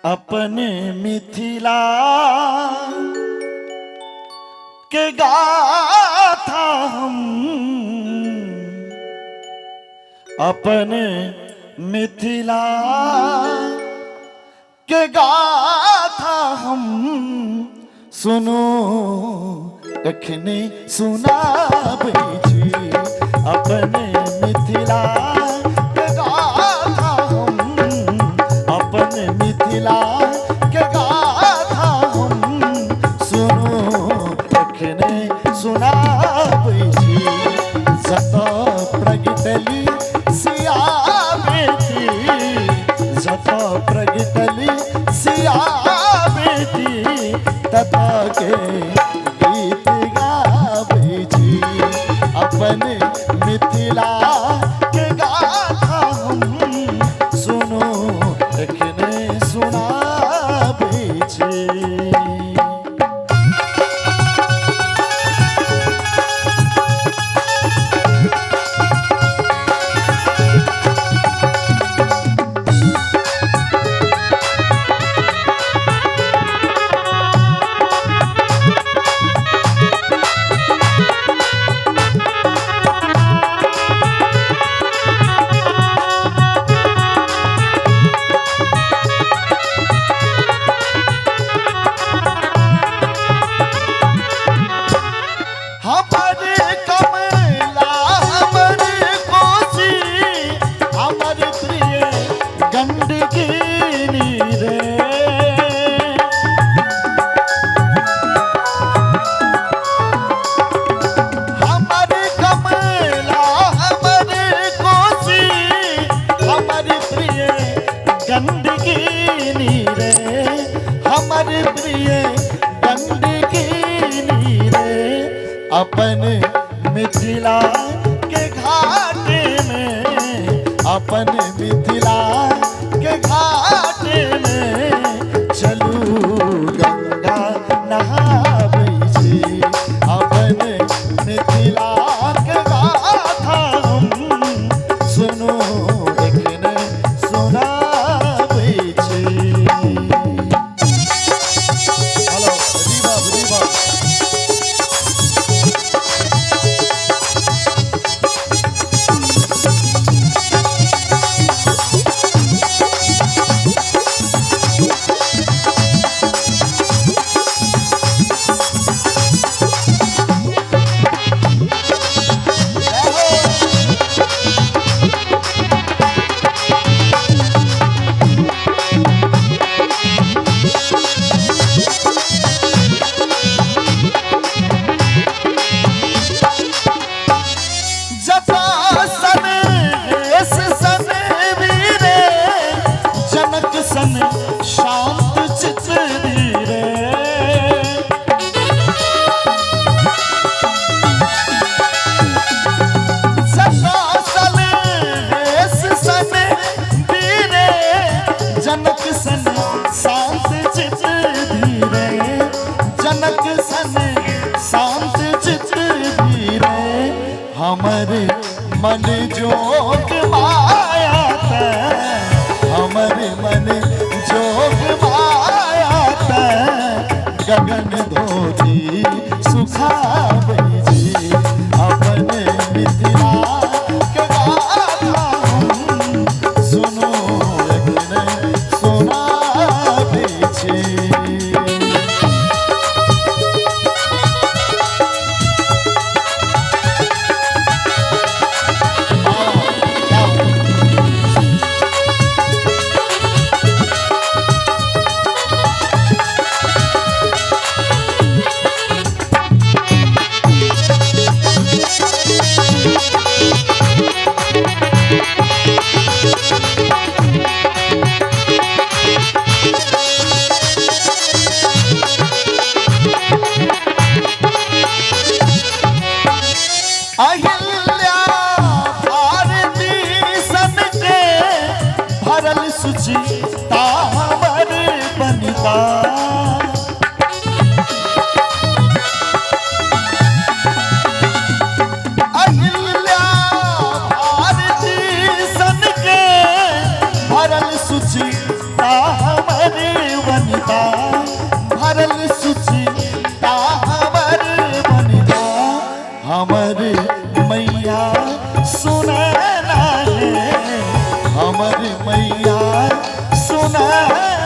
अपने मिथिला के गाथा हम अपने मिथिला के गाथा हम सुनो एखने सुनाबै छी अपने मिथिला के गाथा हम अपने मिथिला के गाथा हम सुनो एखने सुनाबै छी जत प्रगटली सिया बेटी जत प्रगटली सिया बेटी तत के गीत गाबै छी अपने मिथिला के गाथा हम सुनो एखने सुनाबै छी। अपन मिथिला के घाटे में अपन मिथिला के घाटे में चलू गंगा नहाबै छी अपन मिथिला के गाथा हम सुनो एखने सुनाबै छी। हेलो रीवा जनक सन शांत चित धीरे जनक सन शांत चित धीरे हमर मन जोग माया हमर मन जोग माया गगन धोती सुखाबै छी अपने मिथिला के गाथा हम सुनो एखने सुनाबै छी।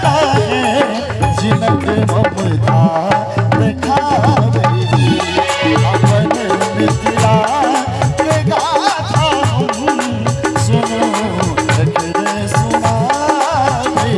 लागे जिनक ममता दिखावे अपन मिथिला के गाथा सुनो रखरे सुनावे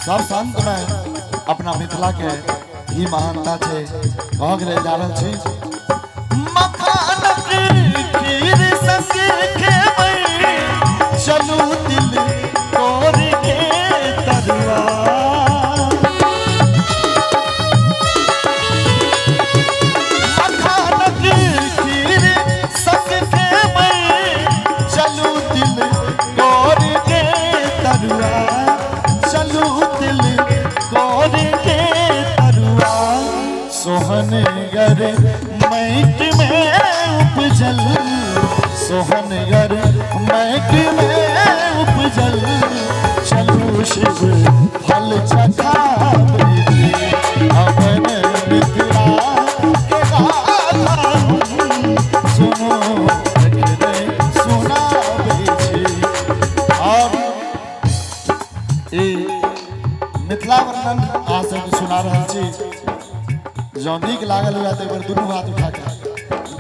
सब संत में अपना मिथिला के ही महानता छे कह गए जा रहल छी मखानक खीर ससी खेबै चलू दिल तोड़ के तरुआ मखानक खीर ससी खेबै चलू दिल तोड़ के तरुआ चलू दिल तोड़ के तरुआ सोहनगर मैट में उपजल सोहनगर मैट में उपजल चलू शिव फल चखावे अपन मिथिला के गाथा सुनो रखरे सुनावे छी और ए मिथिला वर्णन आज से सुना रहा छी जो नीक लागल हुआ तो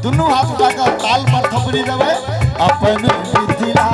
दुनू हाथ उठा के ताल पर थपड़ी देवे अपन मिथिला